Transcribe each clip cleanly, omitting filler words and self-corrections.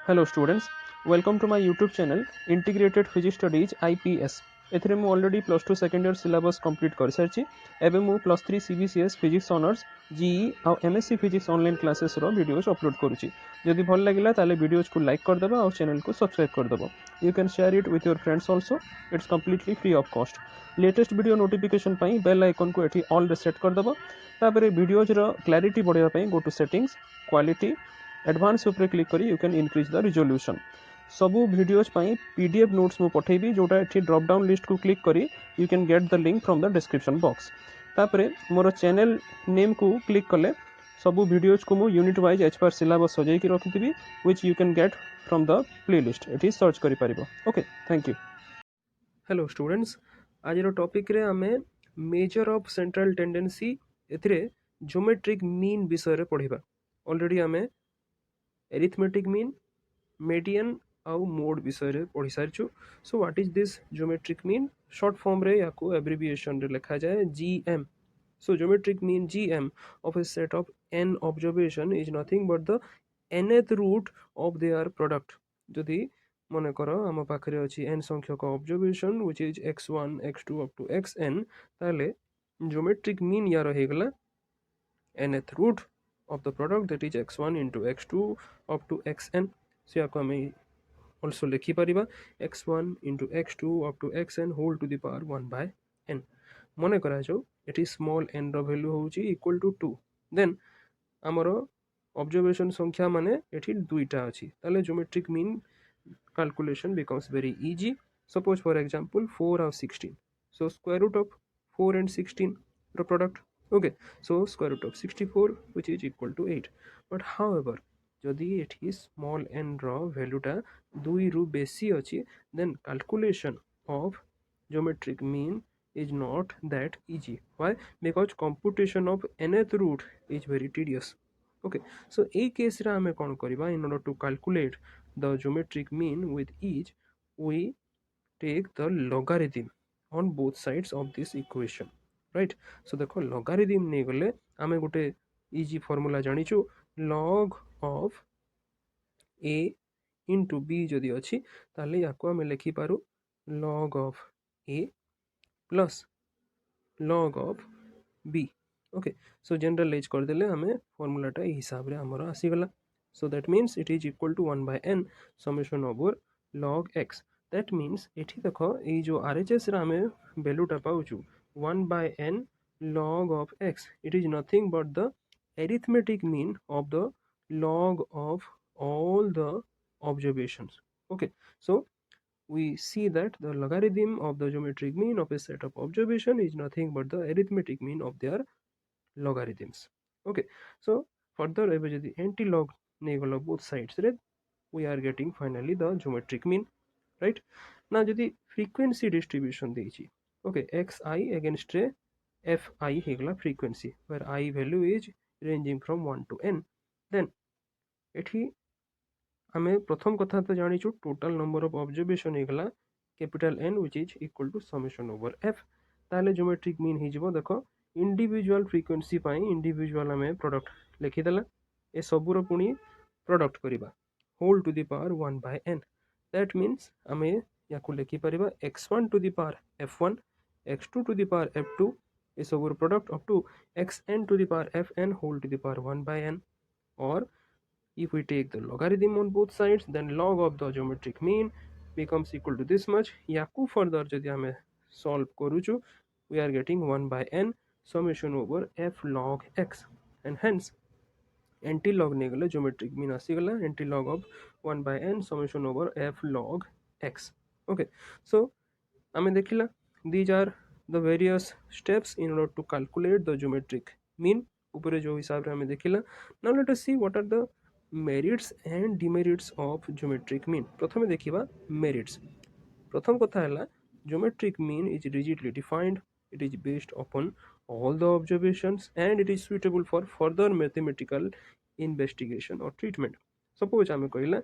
Hello students, welcome to my YouTube channel Integrated Physics Studies IPS. एथिरे मु already plus two second year syllabus complete कर सारी एवं मु plus three CBCS physics honours GE और MSc physics online classes रो videos upload करुच्ची जदि भल लगिला ताले वीडियोस को लाइक कर देबा और चैनल को सब्सक्राइब कर देबो you can share it with your friends also it's completely free of cost latest video notification पई बेल आइकन को एठी ऑल रे सेट कर देबो तापरे वीडियोज रो क्लैरिटी बढ़ावा पई go to settings quality advance उपरे क्लिक करी you can increase the resolution सबू वीडियोज पाई पीडीएफ नोट्स मु पठेबी जोटा एठी ड्रॉप डाउन लिस्ट को क्लिक करी you can get the link from the description box तापरे मोर चैनल नेम को क्लिक कले सबू वीडियोज को मु यूनिट वाइज एच पार सिलेबस सजाई की रखिथिबी which you can get from the playlist एठी सर्च करि परिबो okay thank you hello students आज रो टॉपिक रे हमें मेजर ऑफ सेंट्रल टेंडेंसी एथिरे ज्योमेट्रिक मीन विषय रे पढिबा ऑलरेडी हमें एरिथमेटिक मीन मेडियन आउ मोड विषय रे पढ़ी सारिछु so what is this geometric mean short form रे याको एब्रिविएशन रे लिखा जाए GM so geometric mean GM of a set of n observation is nothing but the nth root of their product जदि मन कर आम पाखरे अछि n संख्यक observation which is x1 x2 up to xn ताले ज्योमेट्रिक मीन यार हे गला nth root of the product that is x1 into x2 up to xn so याको हमें also लिखि परिबा x1 into x2 up to xn whole to the power 1 by n मने करा जो eighty small n रो value होउची equal to 2 then हमरो observation संख्या माने एटी दुईटा अछि ताले geometric mean calculation becomes very easy suppose for example 4 or 16 so square root of 4 and 16 the product okay so square root of 64 which is equal to 8 but however जदि एठी small n रो वैल्यूटा 2 रु बेसी अछि then calculation of geometric mean is not that easy why because computation of nth root is very tedious okay so a case रा हमें कोन करबा in order to calculate the geometric mean with each we take the logarithm on both sides of this equation right so देखो logarithm नै गले आमे गोटे easy formula जानिछु log of a into b जदि अछि ताले याको आमे लिखि पारु log of a plus log of b okay so generalize कर देले हमें formula टा ए हिसाब रे हमर आसी गला so that means it is equal to 1 by n summation over log x that means एठी देखो ए जो RHS रा हमें वैल्यू टा पाउछु 1 by n log of x it is nothing but the arithmetic mean of the log of all the observations okay so we see that the logarithm of the geometric mean of a set of observation is nothing but the arithmetic mean of their logarithms okay so further ever jodi anti-log nei galo both sides re we are getting finally the geometric mean right now jodi frequency distribution deichi okay xi against a fi hegla frequency where I value is ranging from 1 to n then एठी हमें प्रथम कथा तो जानिछु total number of observation हेगला capital N which is equal to summation over f ताले geometric mean ही जबो देखो इंडिविजुअल फ्रीक्वेंसी पाई इंडिविजुअल हमें प्रोडक्ट लिखि देला ए सबुर पुनी प्रोडक्ट करिबा whole to the power 1 by n that means हमें याको लिखि परिबा x1 to the power f1 x2 to the power f2 ए सबुर product up to xn to the power fn whole to the power 1 by n or if we take the logarithm on both sides then log of the geometric mean becomes equal to this much yaku further jodi hame solve koruchu we are getting 1 by n summation over f log x and hence anti-log ne gale geometric mean asi gala anti-log of 1 by n summation over f log x okay so ame dekhila these are the various steps in order to calculate the geometric mean upare jo hisab re ame dekhila now let us see what are the merits and demerits of geometric mean प्रथमे देखिबा merits प्रथम कथा हला geometric mean is rigidly defined it is based upon all the observations and it is suitable for further mathematical investigation or treatment suppose आमे कहिला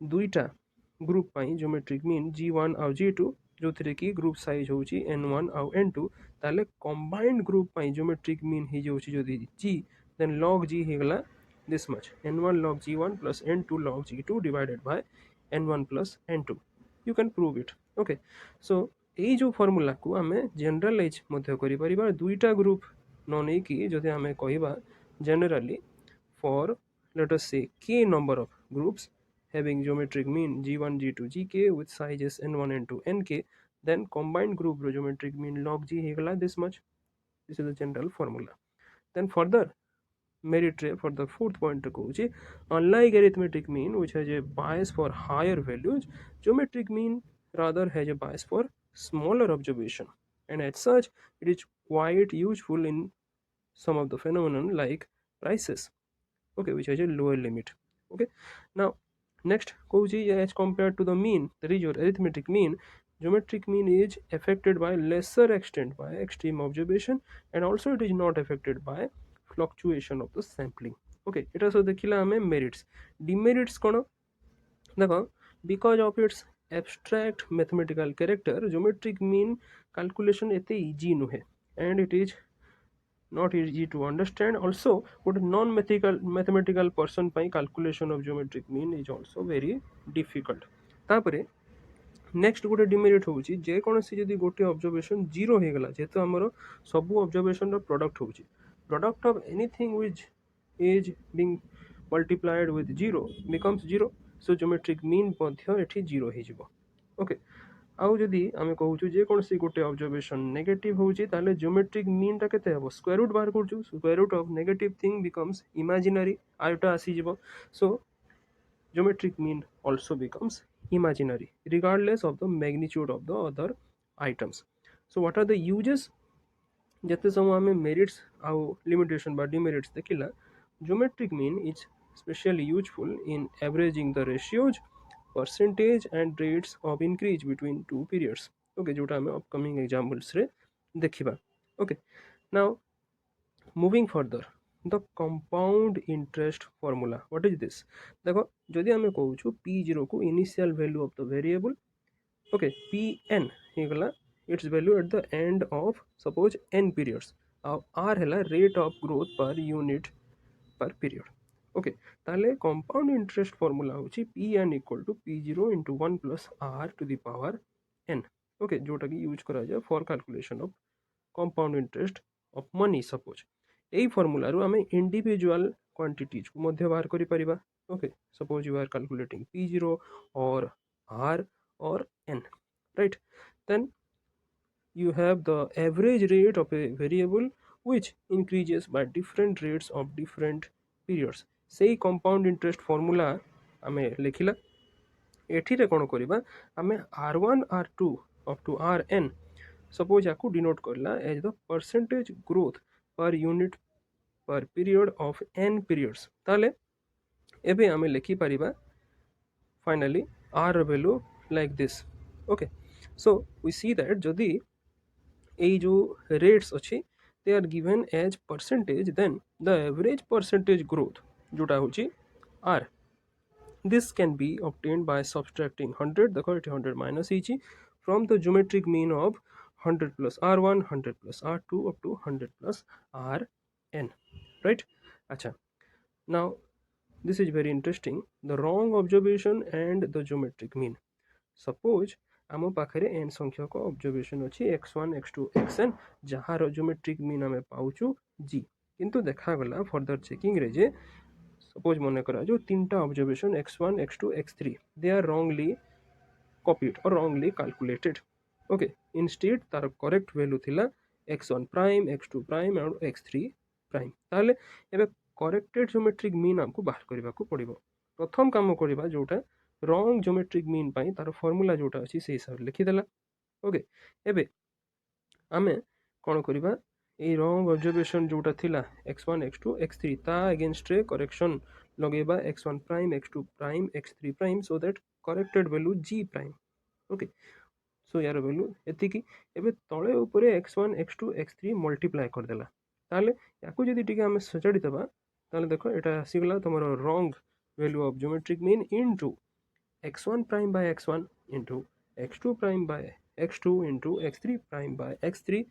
दुईटा group पाई geometric mean g1 और g2 जोथिरे की ग्रुप साइज होची n1 और n2 ताले combined group पाई geometric mean ही जोची जोदी g then log g हेगला this much, n1 log g1 plus n2 log g2 divided by n1 plus n2. You can prove it. Okay, so এই जो फॉर्मूला को आमे जनरलाइज मध्य करि परिबा दुईटा ग्रुप न नै कि जदि आमे कहिबा generally for let us say k number of groups having geometric mean g1 g2 gk with sizes n1 n2 nk, then combined group ro geometric mean log g hegala this much. This is the general formula. Then further merit for the fourth point Cauchy, unlike arithmetic mean which has a bias for higher values, geometric mean rather has a bias for smaller observation, and as such it is quite useful in some of the phenomenon like prices, okay, which has a lower limit. Okay, now next Cauchy, as compared to the mean, that is your arithmetic mean, geometric mean is affected by lesser extent by extreme observation, and also it is not affected by fluctuation of the sampling. Okay, এটা সব দেখিলা ଆମେ merits. Demerits কোন দেখো, because of its abstract mathematical character, geometric mean calculation এতে easy নুহে, and it is not easy to understand. Also ଗୋଟେ non mathematical person ପାଇଁ calculation of geometric mean is also very difficult. ତାପରେ next गोटे demerit होउची जे कोनसी जदी गोटे observation zero हे गला, जेतो हमरो सब ऑब्जर्वेशन रो प्रोडक्ट होउची, product of anything which is being multiplied with zero becomes zero, so geometric mean मध्ये एठी जीरो हे जिवो. ओके, आउ जदी आमे कहूछु जे कोनसी गोटे ऑब्जर्वेशन नेगेटिव होउची ताले ज्योमेट्रिक मीन ता केते हबो, स्क्वायर रूट बाहर करछु, square root of negative thing becomes imaginary, आइटा आसी जिवो, सो geometric mean also becomes imaginary regardless of the magnitude of the other items. So what are the uses? जते समय हमें मेरिट्स आउ लिमिटेशन बा डिमेरिट्स देखिला, geometric mean is especially useful in averaging the ratios, percentage and rates of increase between two periods. Okay, जोटा हमें upcoming examples रे देखिबा. Okay, now moving further, the compound interest formula. What is this? देखो जदि हमें कहूछु p0 को initial value of the variable, okay, pn हेगला its value at the end of suppose n periods, r Hella rate of growth per unit per period. Okay, ताले compound interest formula होची pn equal to p0 into 1 plus r to the power n. Okay, जोटा की use करा जाए for calculation of compound interest of money. suppose এই ফর্মুলাରୁ ଆମେ individual quantities को ମଧ୍ୟ बाहर करि परिबा. Okay, suppose you are calculating p0 or r or n, right? Then you have the average rate of a variable which increases by different rates of different periods. सेही compound interest formula ଆମେ लेखिला. एठिरे कोन करिबा, आमे r1 r2 up to rn suppose याकू denote करला as the percentage growth per unit per period of n periods. ताले एबे आमे लेखि परिबा finally r value like this. Okay, so we see that जदि एई जो rates अछि they are given as percentage, then the average percentage growth जोटा होची r, this can be obtained by subtracting 100, the 100 minus each from the geometric mean of 100 plus r1, 100 plus r2 up to 100 plus rn, right? Acha, now this is very interesting, the wrong observation and the geometric mean. Suppose आम पाखरे n संख्यक observation अछि x1 x2 xn, जहार geometric mean आमे पाउछु g, किंतु देखा गला further checking रे जे suppose मने करा जो तीनटा observation x1 x2 x3 they are wrongly copied or wrongly calculated. Okay, instead तार correct value थिला x1 prime x2 prime और x3 prime. ताले एबे corrected geometric mean हमको बाहर करबा को पड़िबो. प्रथम काम करबा जोटा wrong geometric mean पाई तार फॉर्मूला जोटा अछि से हिसाब लिखि देला. ओके, एबे आमे कोन करबा, ए wrong observation जोटा थिला x1 x2 x3 ता against रे correction लगेबा x1 prime x2 prime x3 prime so that corrected value g prime. Okay, so यार value एतिकी. एबे तळे ऊपरे x1 x2 x3 मल्टीप्लाई कर देला. ताले याकू जदी टिके हमें सजाडी देबा, ताले देखो एटा आसीगला तमरो wrong value of geometric mean into x1 prime by x1 into x2 prime by x2 into x3 prime by x3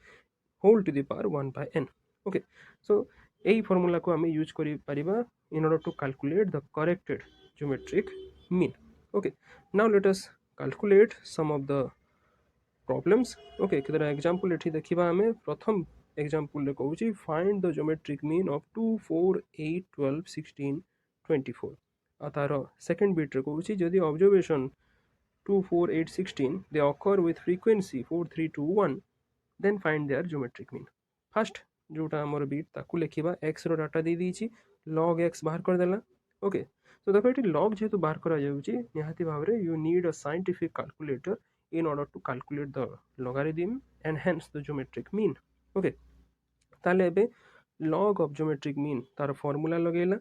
whole to the power 1 by n. Okay, so এই ফর্মুলা को हमें यूज करि परिबा in order to calculate the corrected geometric mean. Okay, now let us calculate some of the problems. Okay, କେତେଟା example ଏଠି ଦେଖିବା ଆମେ ପ୍ରଥମ example ରେ କହୁଛି find the geometric mean of 2 4 8 12 16 24 ଆଉ ତାର second bit ରେ କହୁଛି ଯଦି observation 2 4 8 16 they occur with frequency 4 3 2 1 then find their geometric mean. First जोटा आमर बिट ताकू लिखा x रो डाटा दे दीची log x बाहर कर देला. ओके, तो देखो ये log जेहेतु बाहर करा जाउची निहाती भाव you need a scientific calculator in order to calculate the logarithm and hence the geometric mean. Okay, ताले एबे log of geometric mean तार formula लगेला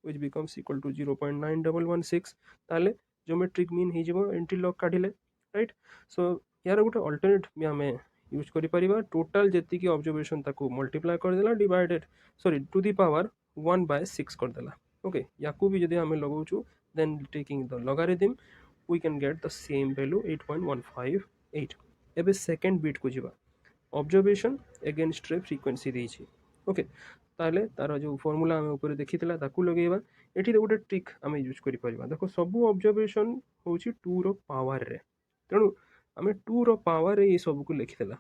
which becomes equal to 0.9116 ताले geometric mean ही जब entry log काढिले, right? So यार गोटे alternate भी हमें यूज करि परिबा टोटल जेति की ऑब्जर्वेशन ताको मल्टीप्लाई कर देला divided sorry to the power 1/6 कर देला. ओके, याकू भी जदि हमें लगाउछु then taking the logarithm we can get the same value 8.158. एबे सेकंड बिट को जिबा ऑब्जर्वेशन अगेंस्ट रे फ्रीक्वेंसी देछि. ओके, ताले तार जो फार्मूला हमें ऊपर देखितला ताकू लगेबा एठी गोटे ट्रिक हमें यूज करि परिबा. देखो सब ऑब्जर्वेशन होछि 2 रो पावर रे तेणु आम 2 रो पावर ये सब को लिखिदेला.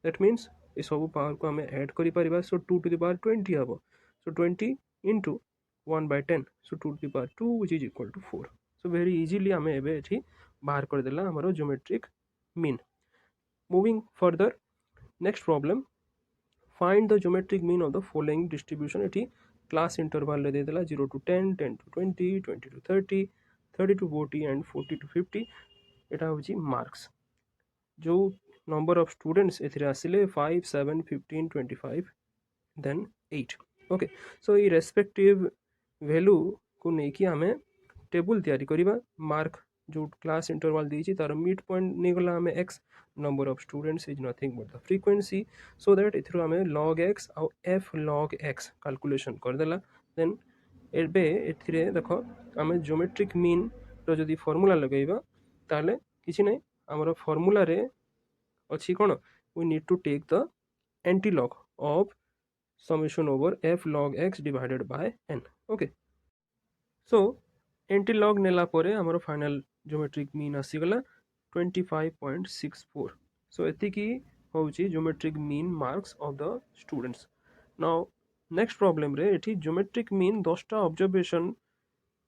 दैट मीन्स ये सब पावर को आम ऐड करि परिबा. सो 2 टू द पावर 20 हम. So 20 into 1/10 so 2 to the power 2 which is equal to 4. So very easily आम एबे बाहर कर देला हमरो geometric mean. Moving further next problem find the geometric mean of the following distribution. एठी class interval दे देला 0 to 10 10 to 20 20 to 30 30 to 40 and 40 to 50. एटा होची मार्क्स जो नंबर ऑफ स्टूडेंट्स एथिरे आसिले 5 7 15 25 देन 8. ओके, सो ये रेस्पेक्टिव वैल्यू को लेकिन आम टेबल तैयारी करिबा. मार्क जो क्लास इंटरवल देछि तार मिड पॉइंट नहीं गला आम x number of students is nothing but the frequency so that एथिरो आम log x आउ f log x कैलकुलेशन कर देला. देन एबे एथिरे देखो आम ज्योमेट्रिक मीन रो जदी फार्मूला लगाइबा ताले किछि नै आमर फार्मूला रे अच्छी कौन we need to take the antilog of summation over f log x divided by n. Okay, so antilog नेला परे हमर फाइनल ज्योमेट्रिक मीन आसीगला 25.64. सो एतिकी होउची geometric mean marks of the students. Now next problem रे एठी geometric mean 10टा observation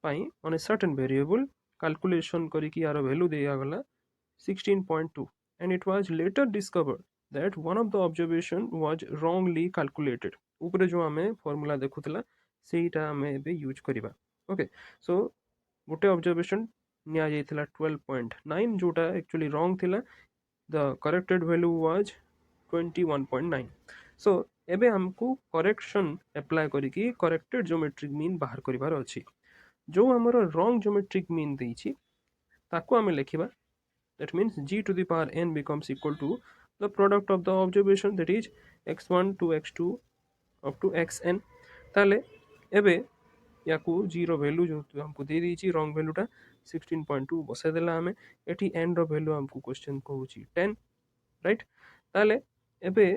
पाई on a certain variable calculation करिकी यार वैल्यू दिया गला 16.2 and it was later discovered that one of the observation was wrongly calculated. ऊपर जो हमें फॉर्मूला देखुतला सेटा हमें एबे यूज करिबा. ओके, सो गोटे ऑब्जर्वेशन निया जाइतला 12.9 जोटा एक्चुअली रॉन्ग थिला. The corrected value was 21.9. सो एबे हमको करेक्शन अप्लाई करिकी करेक्टेड ज्योमेट्रिक मीन बाहर करिवार अछि. जो हमर रॉन्ग ज्योमेट्रिक मीन देछि ताको हमें लिखिबा. That means g to the power n becomes equal to the product of the observation, that is x1 to x2 up to xn. ताले एबे याकू जीरो वैल्यू जो हमको दे दीची रॉन्ग वैल्यूटा 16.2 बसे देला हमें. एठी n रो वैल्यू हमको क्वेश्चन को होची 10, राइट? ताले एबे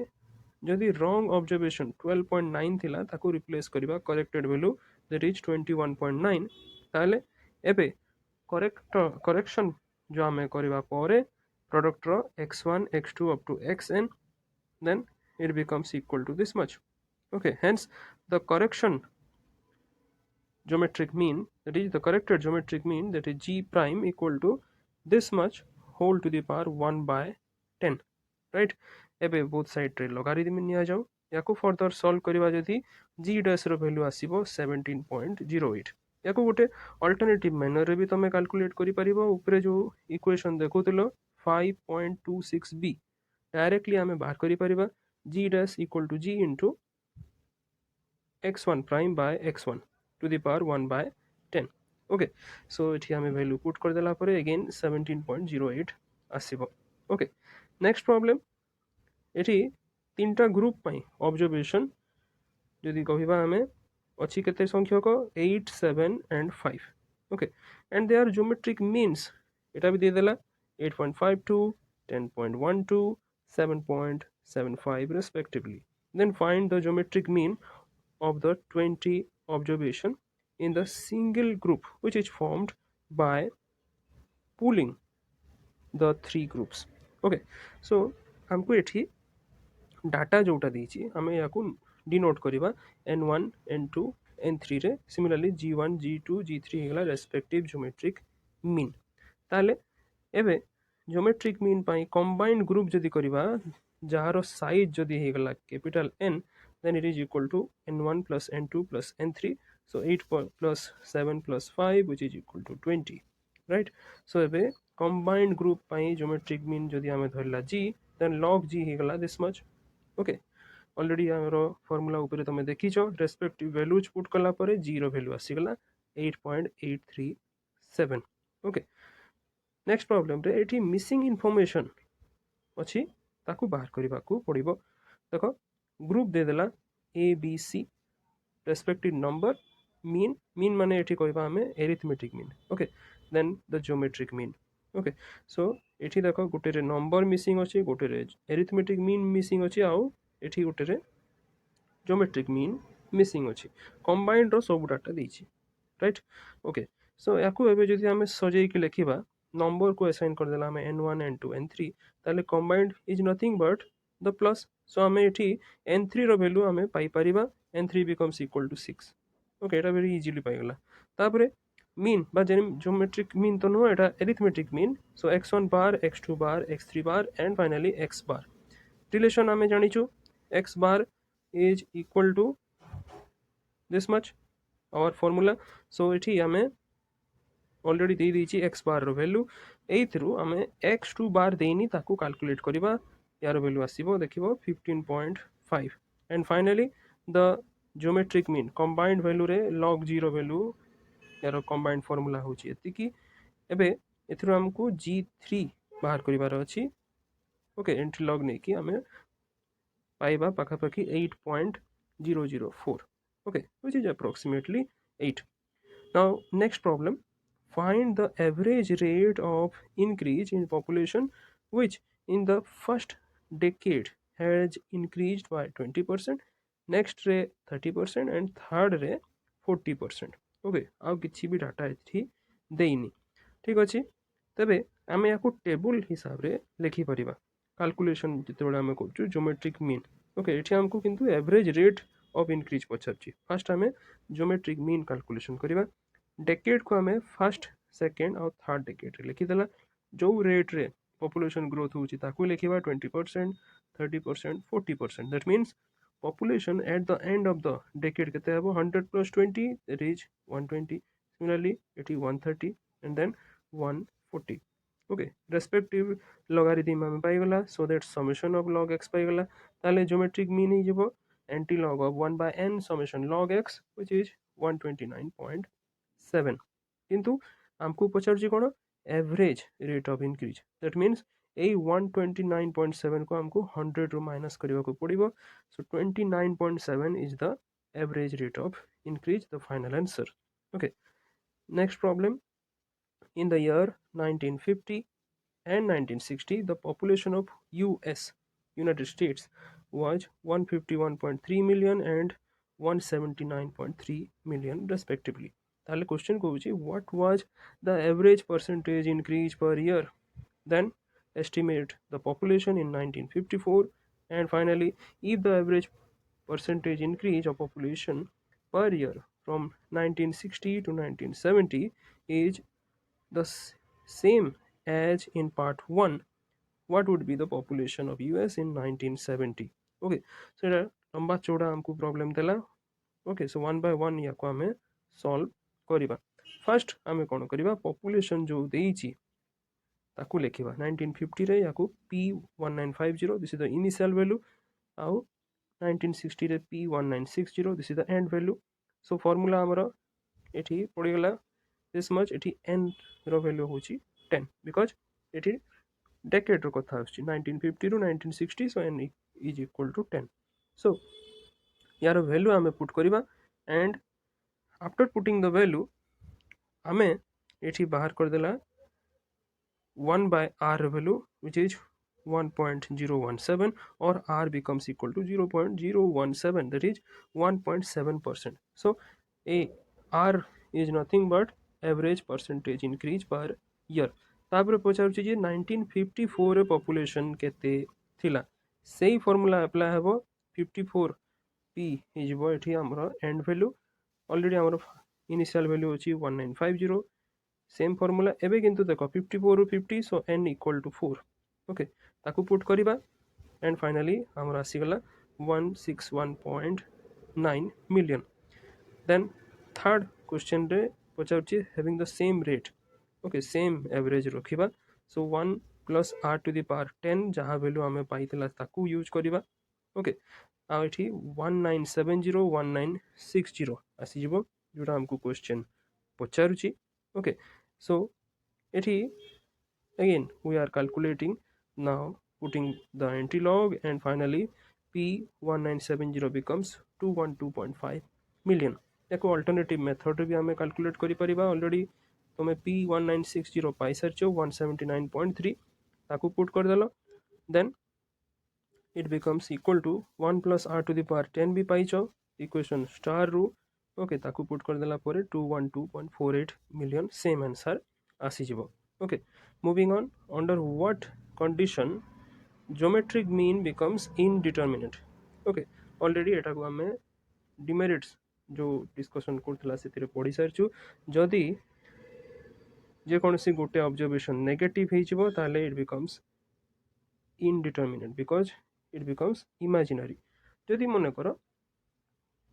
जदि रॉन्ग ऑब्जर्वेशन 12.9 थिला ताको रिप्लेस करिबा करेक्टेड वैल्यू दैट इज 21.9. ताले एबे करेक्शन जो आम करवा product row x1 x2 up to xn then it becomes equal to this much. Okay, hence the correction geometric mean, that is the corrected geometric mean, that is g prime equal to this much whole to the power 1/10, right? एबे both side रे logarithm निया जाऊ. याको further solve करबा जदी g dash रो value आसीबो 17.08. याको गोटे alternative manner रे भी तमे कैलकुलेट करि परिबो. ऊपर जो इक्वेशन देखुतलो 5.26b डायरेक्टली हमें बाहर करि परिबा g dash equal to g into x1 prime by x1 to the power 1/10. Okay, so एठी हमें वैल्यू पुट कर देला परे अगेन 17.08 आसीबो. ओके, नेक्स्ट प्रॉब्लम एठी तीनटा ग्रुप पई ऑब्जर्वेशन जदी कहिबा हमें अच्छी केते संख्यक 8 7 and 5. Okay, and they are geometric means एटा भी दे देला 8.52 10.12 7.75 respectively. Then find the geometric mean of the 20 observation in the single group which is formed by pooling the three groups. Okay, so हमको एठी डाटा जोटा देछि हमें याकू denote करिबा n1 n2 n3 रे सिमिलरली g1 g2 g3 हेगला respective geometric mean ताले एबे ज्योमेट्रिक मीन पाई कंबाइंड ग्रुप जदि करिबा जहार साइज जदि हेगला capital N then it is equal to n1 plus n2 plus n3 so 8 plus 7 plus 5 which is equal to 20 right. So एबे कंबाइंड ग्रुप पाई geometric mean जदि हमें धरला g then log g हेगला this much. ओके ऑलरेडी आमर formula ऊपर तुम देखीच respective values put कला परे g रो वैल्यू आसीगला 8.837. ओके नेक्स्ट प्रॉब्लम रे एठी मिसिंग इनफॉरमेशन अछि ताकू बाहर करबा को पड़िबो. देखो ग्रुप दे देला A B C respective number mean mean माने एठी कहबा हमें arithmetic mean. Okay then the geometric mean. Okay so एठी देखो गोटे रे नंबर मिसिंग अछि गोटे रे एरिथमेटिक मीन मिसिंग अछि आउ एठी गोटे रे ज्योमेट्रिक मीन मिसिंग अछि कंबाइंड रो सब डाटा देछि राइट. ओके सो याकू एबे जदि हमें सजै के लिखिबा नंबर को असाइन कर देला हमें n1 n2 n3 ताले combined is nothing but the plus. So हमें एठी n3 रो वैल्यू हमें पाई परिबा n3 becomes equal to 6. Okay एटा वेरी इजीली पाई गेला. तापरे मीन बा ज्योमेट्रिक मीन तो नो एटा arithmetic mean. So x1 bar x2 bar x3 bar and finally x bar relation हमें जानिछु x bar is equal to this much our formula. so एठी हमें ऑलरेडी दे दीची x बार रो वैल्यू ए थ्रू हमें x2 बार देनी ताकू कैलकुलेट करिबा यार वैल्यू आसीबो देखिबो 15.5 and finally the geometric mean combined value रे log 0 वैल्यू यार कंबाइंड फार्मूला होची एति की एबे एथरो हमको g3 बाहर करिबार अछि. ओके एंट्री लॉग नै कि हमें पाइबा पाखापाखि 8.004. okay which is approximately 8. now next problem, find the average rate of increase in population which in the first decade has increased by 20%, next रे 30% and third रे 40%. ओके आउ किछि भी डाटा एथि देइनी ठीक अछि. तबे आमे याकू टेबल हिसाब रे लिखि परिबा कैलकुलेशन जितेबेले आमे करछु ज्योमेट्रिक मीन. ओके एठी हमको किंतु एवरेज रेट ऑफ इंक्रीज पछरछि. फर्स्ट हमें ज्योमेट्रिक मीन कैलकुलेशन करिबा डेकेड को हमें फर्स्ट सेकंड और थर्ड डेकेड रे लिखि देला जो रेट रे पॉपुलेशन ग्रोथ होछि ताकू लिखिबा 20% 30% 40%. That means population at the end of the decade केते हेबो 100 plus 20 that is 120. similarly it is 130 and then 140. okay respective logarithm हम पाई गला so that summation of log x पाई गला ताले geometric mean ही जबो anti log of 1 by n summation log x which is 129.7. किंतु हमको पचारछि कोन average rate of increase. That means ए 129.7 को हमको 100 रो माइनस करबा को पड़िबो. So 29.7 is the average rate of increase the final answer. Okay next problem, in the year 1950 and 1960 the population of US United States was 151.3 million and 179.3 million respectively. ताले question को होची what was the average percentage increase per year, then estimate the population in 1954 and finally if the average percentage increase of population per year from 1960 to 1970 is the same as in part 1, what would be the population of US in 1970. okay so এটা লম্বা চৌড়া हमको problem देला. okay so one by one याको हमें solve करिबा. First हमें कोन करिबा population जो देइची ताकू लिखिबा 1950 रे याको P1950 this is the initial value आउ 1960 रे P1960 this is the end value. so formula हमरा एठी पड़ी गला this much. एठी n रो वैल्यू होची 10 because एठी decade रो कथा आछि 1950 to 1960 so n is equal to 10. so यार वैल्यू हमें पुट करिबा and after putting the value हमें एठी बाहर कर देला 1 by r value which is 1.017 or r becomes equal to 0.017 that is 1.7%. so a R is nothing but average percentage increase per year. तापर पचारुछि जे 1954 रे पॉपुलेशन केते थिला सेही फार्मूला अप्लाई हेबो 54 p हिजबो एठी हमरो एंड वैल्यू ऑलरेडी हमरो इनिशियल वैल्यू अछि 1950 सेम फार्मूला एबे किंतु देखो 54 रु 50 so n equal to 4 okay ताकू पुट करिबा एंड फाइनली हमरो आसी गला 161.9 मिलियन देन थर्ड क्वेश्चन रे पचारुछि having the same rate okay same average रखिबा so 1 plus r to the power 10 जहां वैल्यू हमें पाइतला ताकू यूज करिबा ओके आ एठी 19701960 आसी जिवो जोटा हमकू क्वेश्चन पचारुछि ओके so एठी again we are calculating now putting the anti-log and finally P1970 becomes 212.5 million याको अल्टरनेटिव मेथड भी हमें कैलकुलेट करि परिबा ऑलरेडी तुमे P1960 पाई सरचो 179.3 ताकू पुट कर देलो then it becomes equal to 1 plus r to the power 10 भी पाइचो इक्वेशन स्टार रू ओके ताकू पुट कर देला परे 212.48 मिलियन सेम आंसर आसी जिवो okay moving on under what condition geometric mean becomes indeterminate okay already एटा को हमें डिमेरिट्स जो डिस्कशन करथला सेतिरे पढी सारछु जदी जे कोनसी गोटे ऑब्जर्वेशन नेगेटिव हे जिवो ताले it becomes indeterminate because it becomes imaginary जदि मन कर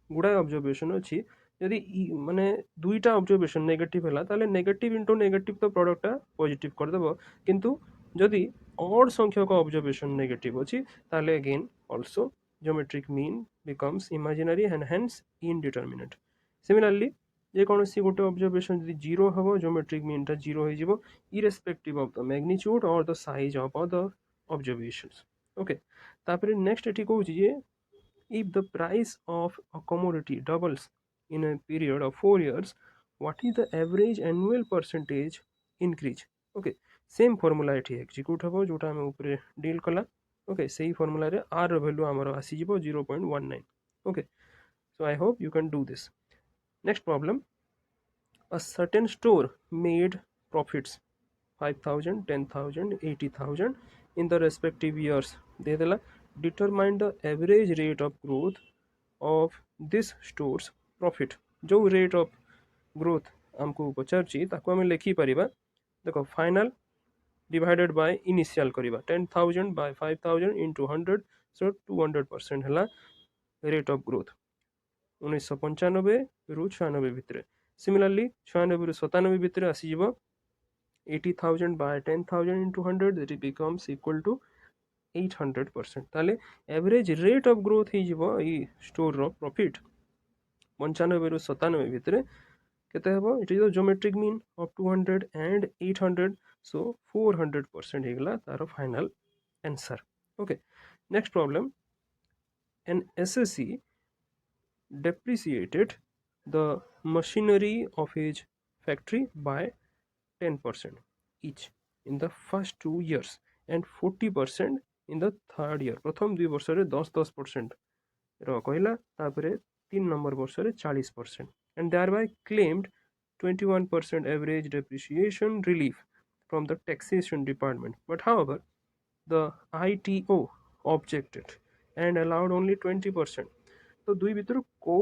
गुड़ा ऑब्जर्वेशन अच्छी जदि माने दुईटा ऑब्जर्वेशन नेगेटिव है ताले नेगेटिव इंटू नेगेटिव तो प्रोडक्टा पॉजिटिव कर देबो किंतु जदि ऑड संख्यक ऑब्जर्वेशन नेगेटिव अच्छी ताले again also geometric mean becomes imaginary and hence indeterminate similarly जे कोनसी गोटे ऑब्जर्वेशन जदि जीरो हबो ज्योमेट्रिक मीन टा जीरो हो जिवो इरेस्पेक्टिव ऑफ द मैग्नीट्यूड और the size of the observations okay तापर नेक्स्ट एठी कहूची जे if the price of a commodity doubles in a period of 4 years what is the average annual percentage increase okay same formula एठी execute हबो जोटा हम ऊपर deal कला okay सही formula रे r रो वैल्यू हमरो आसी जिवो 0.19 okay so I hope you can do this next problem a certain store made profits 5,000 10,000 80,000 in the respective years दे देला determine the average rate of growth of this store's profit जो rate of growth हमको पचारची ताको हमें लिखी परिबा देखो final divided by initial करिबा 10,000 by 5,000 into 100 so 200% हला rate of growth 1995 रु 96 भितरे सिमिलरली 96 रु 97 भितरे आसी जिवो 80,000 by 10,000 into 100 that it becomes equal to 800% ताले एवरेज रेट ऑफ ग्रोथ ही जीवो ई स्टोर रो प्रॉफिट 95 रु 97 भितरे केते हेबो it is the geometric mean of 200 and 800 so 400% हेगला तारो final answer okay next problem an SSC depreciated the machinery of his factory by 10% each in the first 2 years and 40% in the third year प्रथम 2 वर्ष रे 10% रो कहला तापरे 3 number वर्ष रे 40% and thereby claimed 21% average depreciation relief from the taxation department but however the ITO objected and allowed only 20% तो दुई भितर को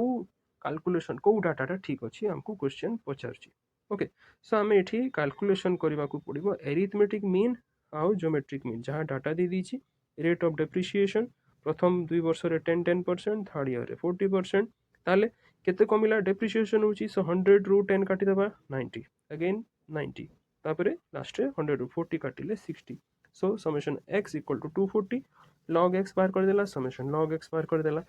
कैलकुलेशन को डाटा ठीक अछि हमको क्वेश्चन पचारछि ओके सो हमें एठी कैलकुलेशन करबा को पड़िबो अरिथमेटिक मीन आउ ज्योमेट्रिक मीन जहां डाटा दे दीछि रेट ऑफ डेप्रिसिएशन प्रथम 2 वर्ष रे 10% थर्ड ईयर रे 40% ताले केते कमिला डेप्रिसिएशन होछि सो 100 रु 10 काटि देबा 90 अगेन 90 तापरे लास्ट रे 100 रु 40 काटिले 60 so summation x equal to 240 log x बार कर देला समेशन log x बार कर देला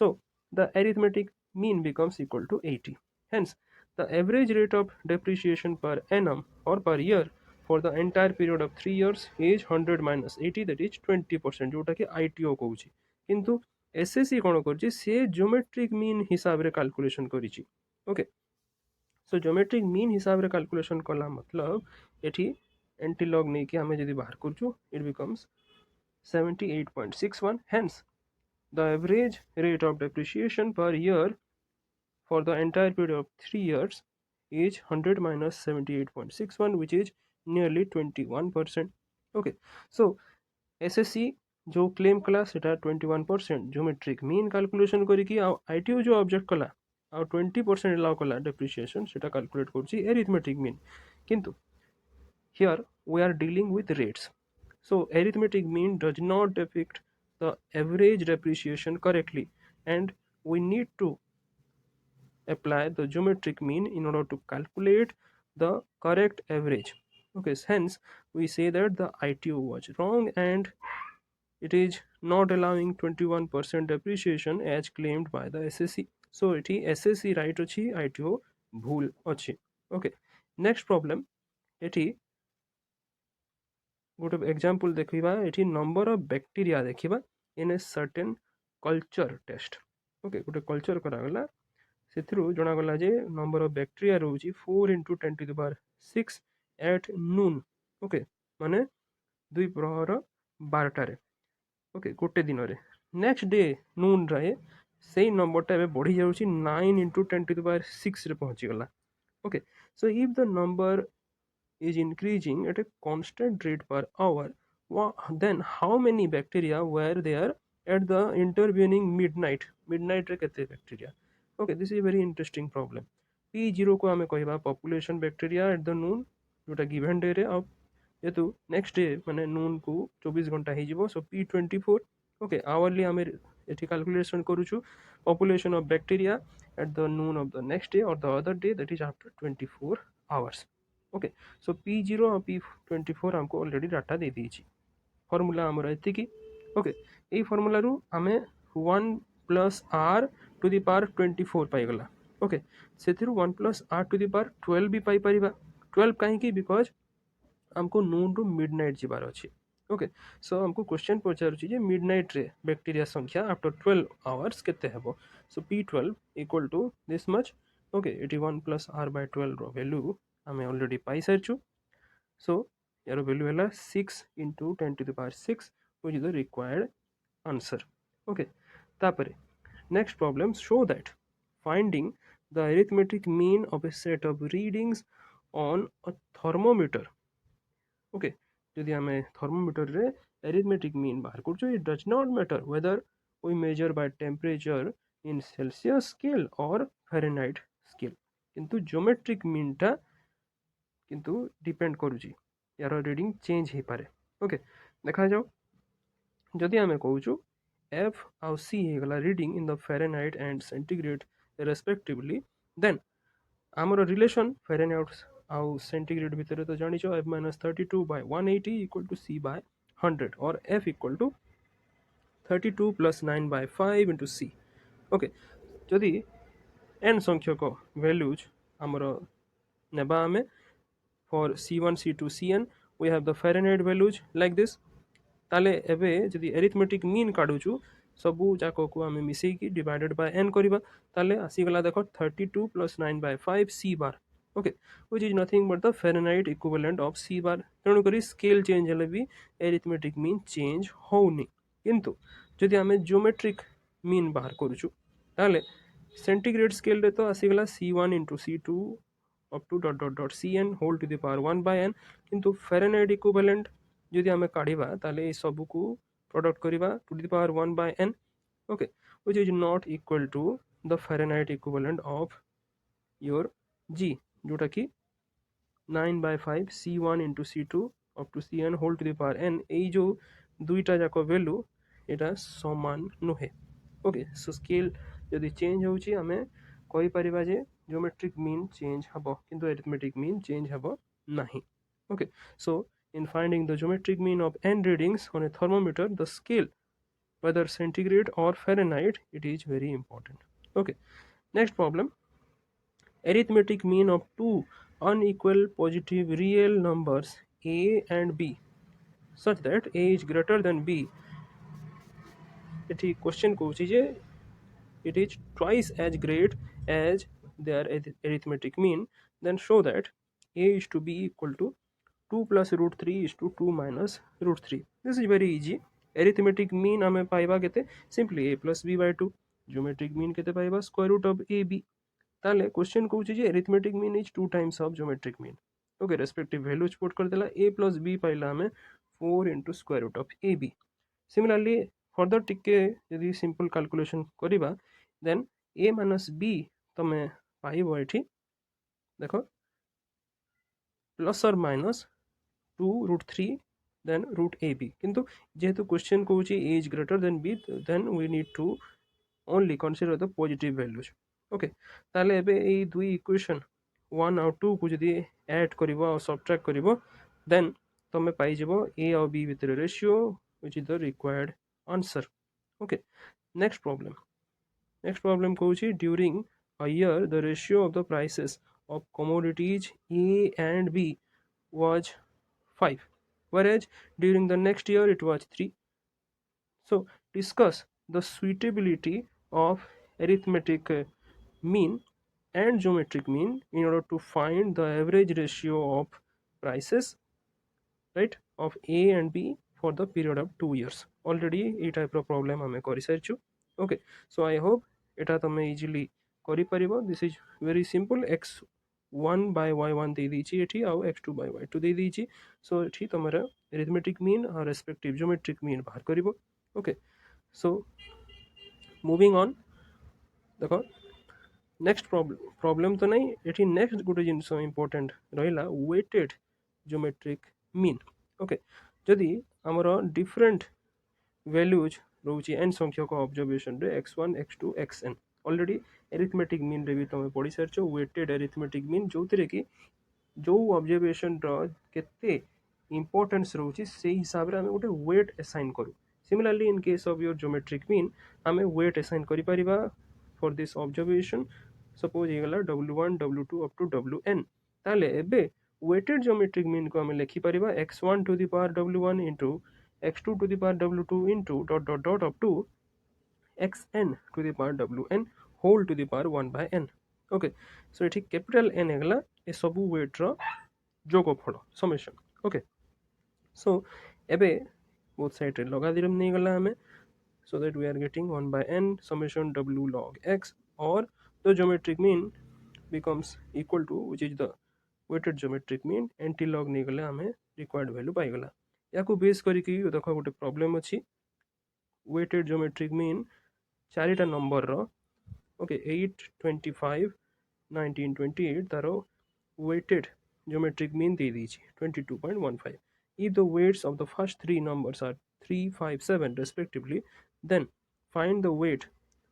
so the arithmetic mean becomes equal to 80 hence the average rate of depreciation per annum or per year for the entire period of 3 years is 100 minus 80 that is 20% जोटा कि ITO कहूची किंतु SSC कोन करची से geometric mean हिसाब रे calculation करिची okay so geometric mean हिसाब रे कैलकुलेशन कला मतलब एठी एंटीलॉग नै कि हमें यदि बाहर करछु it becomes 78.61 hence the average rate of depreciation per year for the entire period of 3 years is 100 minus 78.61, which is nearly 21%. Okay, so SSC जो क्लेम कला सेटा 21%, ज्योमेट्रिक मीन कैलकुलेशन करिकी आ आईटीओ जो ऑब्जेक्ट कला आ 20% अलाउ कला depreciation सेटा calculate करछि arithmetic mean, किंतु here we are dealing with rates. So arithmetic mean does not depict the average depreciation correctly, and we need to apply the geometric mean in order to calculate the correct average. Okay, hence we say that the ITO was wrong and it is not allowing 21% depreciation as claimed by the SSC. So it is SSC right achi, ITO bhul achi. Okay, next problem, it is गोटे example देखा ये number of bacteria देखा in a certain culture test. Okay, गोटे culture करागला से जनागला जे number of bacteria रोची 4 into 10 to the power 6 at noon. Okay, माने दुई प्रहर 12 ओके गोटे दिन रे. नेक्स्ट डे नून रे से नंबरटा ए बढ़ी जाउची 9 into 10 to the power 6 रे पहुंची गला. Okay, so if the number is increasing at a constant rate per hour, then how many bacteria were there at the intervening midnight रे केते bacteria. Okay, this is a very interesting problem. P0 को आमे कहबा population bacteria at the noon जोटा given day रे, अब जेतु next day माने noon को 24 घंटा ही जीवो, so P24. okay, hourly आमे एठी calculation करूछु population of bacteria at the noon of the next day or the other day, that is after 24 hours. Okay, so P0 और P24 हमको ऑलरेडी डाटा दे दीची. Formula हमर एतिकी. Okay, a formula रु हमें 1 plus r to the power 24 पाई गला. Okay, सेथिरु 1 plus r to the power 12 भी पाई परिबा. 12 काहे की, बिकॉज हमको नून टू मिडनाइट जिबार अछि. ओके, सो हमको क्वेश्चन पचारुछि जे मिडनाइट रे बैक्टीरिया संख्या आफ्टर 12 आवर्स केते हेबो. So P12 equal to this much. Okay, 81 plus r by 12 रो वैल्यू हमें ऑलरेडी पाई सारिछु. सो यार वैल्यू है 6 into 10 to the power 6, which is the required answer. Okay, तापरे next problem, show that finding the arithmetic mean of a set of readings on a thermometer. Okay, जदि हमें thermometer रे arithmetic mean बाहर करछो, it does not matter whether we measure by temperature in Celsius scale or Fahrenheit scale, किंतु geometric mean टा किंतु depend करुची यार reading change हो पारे. ओके, देखा जाओ जदि आम कहूँ एफ आउ सी होगला reading in the Fahrenheit and centigrade respectively, then आमर रिलेशन फेरेनहाइट आउ सेंटीग्रेड भितर तो जान F minus 32 by 180 equal to C by 100 और F equal to 32 plus 9 by 5 into C. Okay, जदि एन संख्यक वैल्यूज आमर नेबा आमे for C1, C2, Cn, we have the Fahrenheit values like this. ताले एबे जदि arithmetic mean काढुछु सबु जाको को आमे मिसेई की divided by n करिबा, ताले आसी गला देखो 32 plus 9 by 5 C bar. okay, which is nothing but the Fahrenheit equivalent of C bar. तेणु करी scale change हेले भी arithmetic mean change होउनी. किंतु जदि आमे geometric mean बाहर करूछु ताले centigrade scale रे तो आसी गला C1 into C2 up to dot dot dot Cn whole to the power 1 by n, किंतु Fahrenheit equivalent जदि आमे काढिबा ताले ए सब को प्रोडक्ट करिबा to the power 1 by n. okay, which is not equal to the Fahrenheit equivalent of your G, जोटा कि 9 by 5 C1 into C2 up to Cn whole to the power n. ए जो दुईटा जाको वैल्यू एटा समान नुहे. Okay, सो scale जदि change होउची आमे कहि परिबा जे geometric mean change habo, किंतु arithmetic mean change habo nahi. Okay, so in finding the geometric mean of n readings on a thermometer, the scale whether centigrade or Fahrenheit, it is very important. Okay, next problem, arithmetic mean of two unequal positive real numbers a and b such that a is greater than b. एठी question कहूची जे it is twice as great as their arithmetic mean, then show that a is to be equal to 2 plus root 3 is to 2 minus root 3. This is very easy. Arithmetic mean हमें पाइबा केते, simply a plus b by 2. Geometric mean केते पाइबा square root of ab. ताले question कहूँ जे arithmetic mean is 2 times of geometric mean okay respective values put करदेला a plus b पाइला हमें 4 into square root of ab similarly further टिके यदि सिंपल कैलकुलेशन करिबा देन a माइनस b तमे पाइबो एठी देखो प्लस और minus 2 root 3 then root ab किंतु जेहेतु क्वेश्चन कहूँ a is greater than b then we need to only consider the positive values okay ताले एबे ए दुई इक्वेशन 1 और 2 को जदि ऐड करिवो और सब्ट्रैक्ट करिवो देन तमे पाई जिवो a और b भितर ratio which is the required answer okay next problem कहूँ during a year the ratio of the prices of commodities a and b was 5 whereas during the next year it was 3 so discuss the suitability of arithmetic mean and geometric mean in order to find the average ratio of prices right of a and b for the period of 2 years already a type of problem ame kari sarichu okay so I hope eta tame easily kari paribo this is very simple x1 by y1 de dichi ethi au x2 by y2 de dichi so ethi tamara arithmetic mean or respective geometric mean bahar karibo okay so moving on देखो next problem तो नहीं एठी next गोटे जिनस important रहिला weighted geometric mean okay जदि हमर different values रोची N संख्यक observation रे x1 x2 xn already arithmetic mean रे भी तुम पढ़ी सारछो वेटेड एरिथमेटिक मीन जोथिरे कि जो ऑब्जर्वेशन रो केते इंपोर्टेंस रोची से हिसाब रे हमें गोटे वेट असाइन करू similarly in case of your geometric mean हमें वेट असाइन करि परिबा फॉर दिस ऑब्जर्वेशन सपोज ये गला w1 w2 up to wn ताले एबे वेटेड ज्योमेट्रिक मीन को हमें लिखि परिबा x1 to the power w1 into x2 to the power w2 into dot dot dot up to xn to the power wn whole to the power 1 by n okay so एठी capital n हेगला ए सबु wait रो जोगफल summation okay so एबे both side रे लगा दिरम नहीं गला हमें so that we are getting 1 by n summation w log x or the geometric mean becomes equal to which is the weighted geometric mean anti log नहीं गले हमें required value पाई गला या को बेस करी कि देखो गोटे प्रॉब्लम अछि weighted geometric mean चारिटा नंबर रो ओके 8 25 19 28 तारो weighted geometric mean दे दीची 22.15 if the weights of the first three numbers are 3 5 7 respectively then find the weight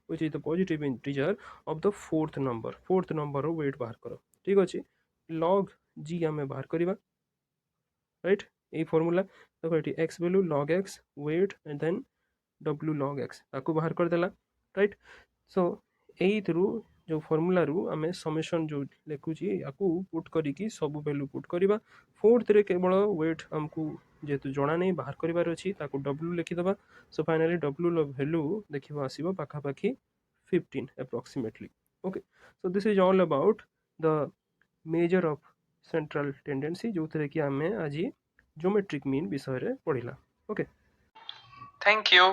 which is the positive integer of the fourth number रो weight बाहर करो ठीक अछि log g हमें बाहर करिबा राइट ए फार्मूला देखो eighty x value log x weight and then w log x ताको बाहर कर देला राइट सो एई थ्रू जो फार्मूला रु आमे समेशन जो लेखुची याकू पुट करी की सब वैल्यू पुट करिबा फोर्थ रे केवल वेट हमकू जेतु जणा नै बाहर करिवार अछि ताको w लिखि दबा so finally w low value देखिबा आसीबा पाखा पाखी 15 approximately okay so this is all about the measure of central tendency जो थरे कि आमे आजी ज्योमेट्रिक मीन विषय रे पढिला ओके Thank you.